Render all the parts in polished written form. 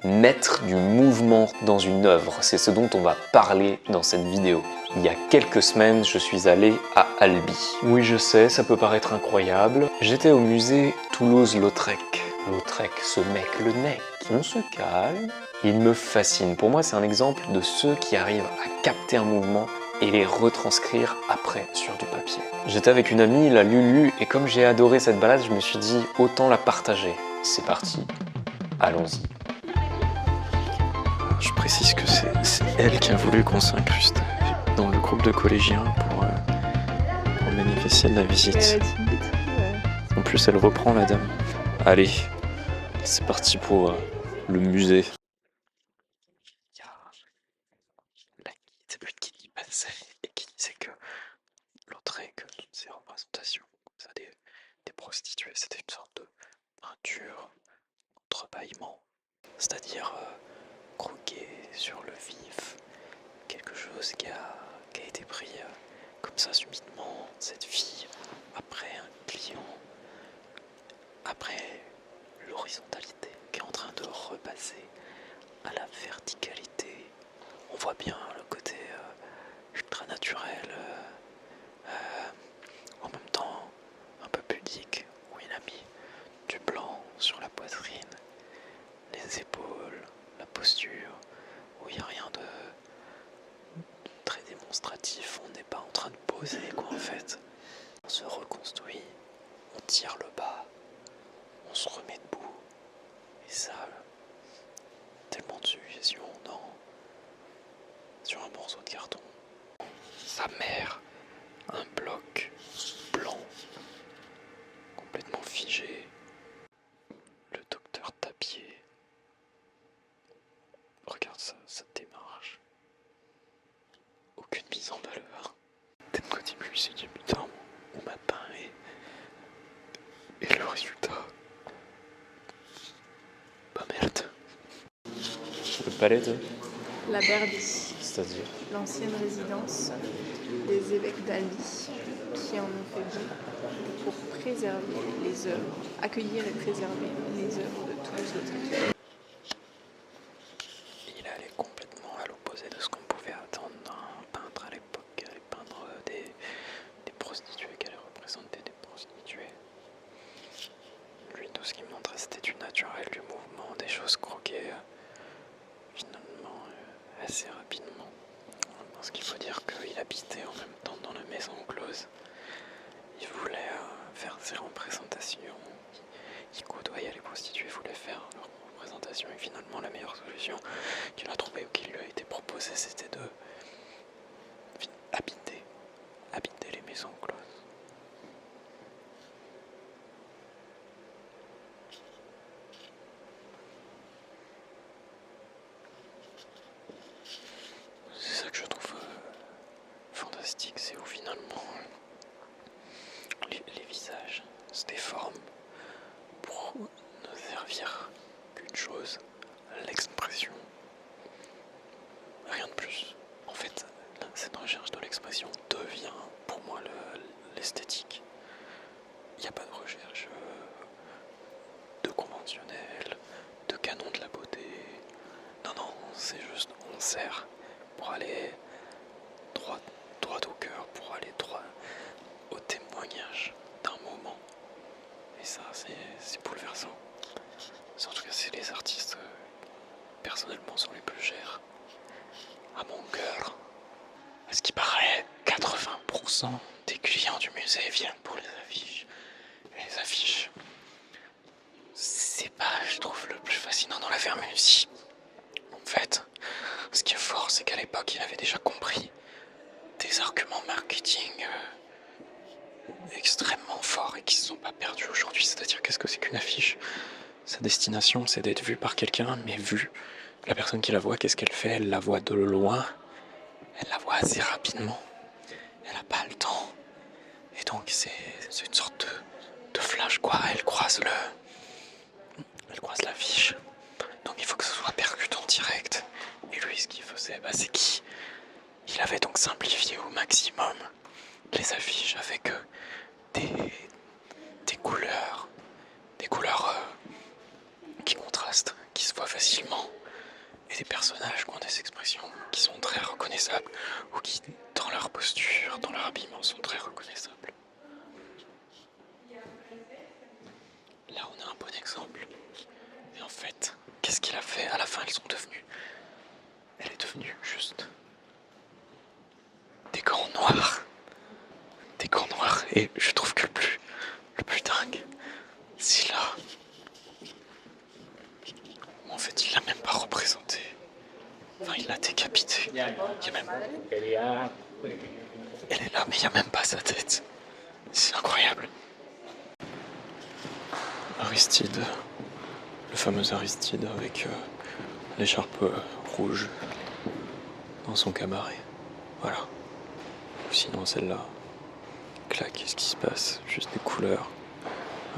Mettre du mouvement dans une œuvre, c'est ce dont on va parler dans cette vidéo. Il y a quelques semaines, je suis allé à Albi. Oui, je sais, ça peut paraître incroyable. J'étais au musée Toulouse-Lautrec. Lautrec, ce mec, le nec. On se calme. Il me fascine. Pour moi, c'est un exemple de ceux qui arrivent à capter un mouvement et les retranscrire après sur du papier. J'étais avec une amie, la Lulu, et comme j'ai adoré cette balade, je me suis dit autant la partager. C'est parti, allons-y. Je précise que c'est elle qui a voulu qu'on s'incruste dans le groupe de collégiens pour bénéficier de la visite. En plus, elle reprend la dame. Allez, c'est parti pour le musée. Il y a la guide qui passait et qui disait que Lautrec, toutes ces représentations comme ça, des prostituées, c'était une sorte de peinture, entrebâillement, c'est-à-dire croquer sur le vif, quelque chose qui a été pris comme ça subitement, cette fille, après un client, après l'horizontalité qui est en train de repasser à la verticalité. On voit bien le côté ultra naturel, en même temps un peu pudique, où il a mis du blanc sur la poitrine, les épaules, la posture, où il n'y a rien de très démonstratif, on n'est pas en train de poser quoi en fait. On se reconstruit, on tire le bas, on se remet debout, et ça, tellement de suggestions sur un morceau de carton. Sa mère, un bloc blanc, complètement figé, le docteur Tapier. Regarde ça, cette démarche. Aucune mise en valeur. Peut-être qu'au début il s'est dit putain, on m'a peint et le résultat. Bah merde. Le palais de la Berbie, c'est-à-dire l'ancienne résidence des évêques d'Albi, qui en ont fait don pour préserver les œuvres, accueillir et préserver les œuvres de Toulouse-Lautrec. Il allait complètement à l'opposé de ce qu'on pouvait attendre d'un peintre à l'époque, qui allait peindre des prostituées, qui allait représenter des prostituées. Lui, tout ce qu'il montrait, c'était du naturel, du mouvement, des choses croquées, finalement assez rapidement. Parce qu'il faut dire qu'il habitait en même temps dans la maison close. Il voulait faire ses représentations. Il côtoyait les prostituées, il voulait faire leurs représentations. Et finalement, la meilleure solution qu'il a trouvée ou qui lui a été proposée, c'était de habiter les maisons closes. C'est ça que je trouve fantastique, c'est où finalement les visages se déforment pour ne servir qu'une chose, l'expression. Rien de plus. En fait, cette recherche de l'expression devient pour moi l'esthétique. Il n'y a pas de recherche de conventionnel, de canon de la beauté. Non, c'est juste on sert pour aller droit au cœur, pour aller droit au témoignage d'un moment. Et ça, c'est bouleversant. En tout cas, c'est les artistes personnellement sont les plus chers à mon cœur. À ce qui paraît, 80% des clients du musée viennent pour les affiches. Et les affiches, c'est pas, je trouve, le plus fascinant dans l'affaire, mais si. En fait, ce qui est fort, c'est qu'à l'époque, il avait déjà compris des arguments marketing extrêmement forts et qui se sont pas perdus aujourd'hui. C'est-à-dire, qu'est-ce que c'est qu'une affiche ? Sa destination, c'est d'être vue par quelqu'un, mais vue. La personne qui la voit, qu'est-ce qu'elle fait ? Elle la voit de loin, elle la voit assez rapidement, elle n'a pas le temps. Et donc, c'est une sorte de flash, quoi. Elle croise l'affiche. Donc, il faut que ce soit percutant direct. Et lui, ce qu'il faisait, c'est qu'il avait donc simplifié au maximum les affiches avec des couleurs qui contrastent, qui se voient facilement. et des personnages qui ont des expressions qui sont très reconnaissables ou qui, dans leur posture, dans leur habillement, sont très reconnaissables. Là, on a un bon exemple. Et en fait, qu'est-ce qu'il a fait? À la fin, elle est devenue juste des gants noirs. Des gants noirs. Et je trouve que le plus dingue, c'est là. En fait, il l'a même pas représenté. Enfin, il l'a décapité. Elle est là, mais il n'y a même pas sa tête. C'est incroyable. Aristide, le fameux Aristide avec l'écharpe rouge dans son cabaret. Voilà. Ou sinon celle-là. Clac, qu'est-ce qui se passe? Juste des couleurs.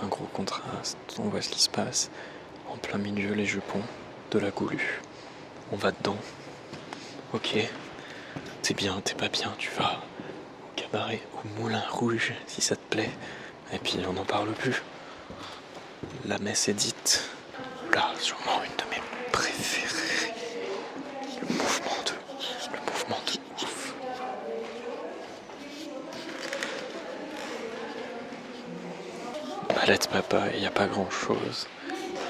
Un gros contraste. On voit ce qui se passe. En plein milieu, les jupons de la Goulue. On va dedans. Ok. T'es bien, t'es pas bien, tu vas au cabaret, au Moulin Rouge, si ça te plaît. Et puis on n'en parle plus. La messe est dite. Là, sûrement une de mes préférées. Le mouvement de ouf. Palette papa, il n'y a pas grand chose.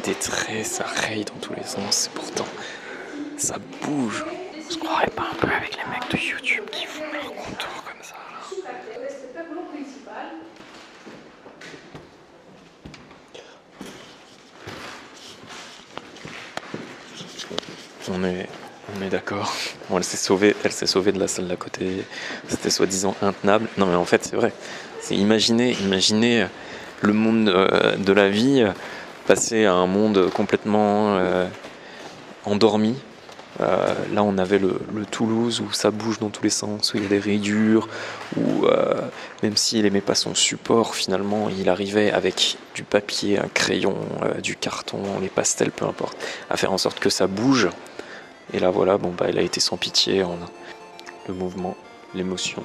Des traits, ça raye dans tous les sens. Et pourtant, ça bouge. On se croirait pas un peu avec les mecs de YouTube qui font leur contour comme ça. On est d'accord. Bon, elle s'est sauvée de la salle d'à côté. C'était soi-disant intenable. Non, mais en fait, c'est vrai. C'est imaginer le monde de la vie passer à un monde complètement endormi. Là, on avait le Toulouse où ça bouge dans tous les sens, où il y a des rayures, où même s'il aimait pas son support, finalement, il arrivait avec du papier, un crayon, du carton, les pastels, peu importe, à faire en sorte que ça bouge. Et là, voilà, il a été sans pitié en le mouvement, l'émotion.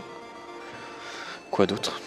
Quoi d'autre ?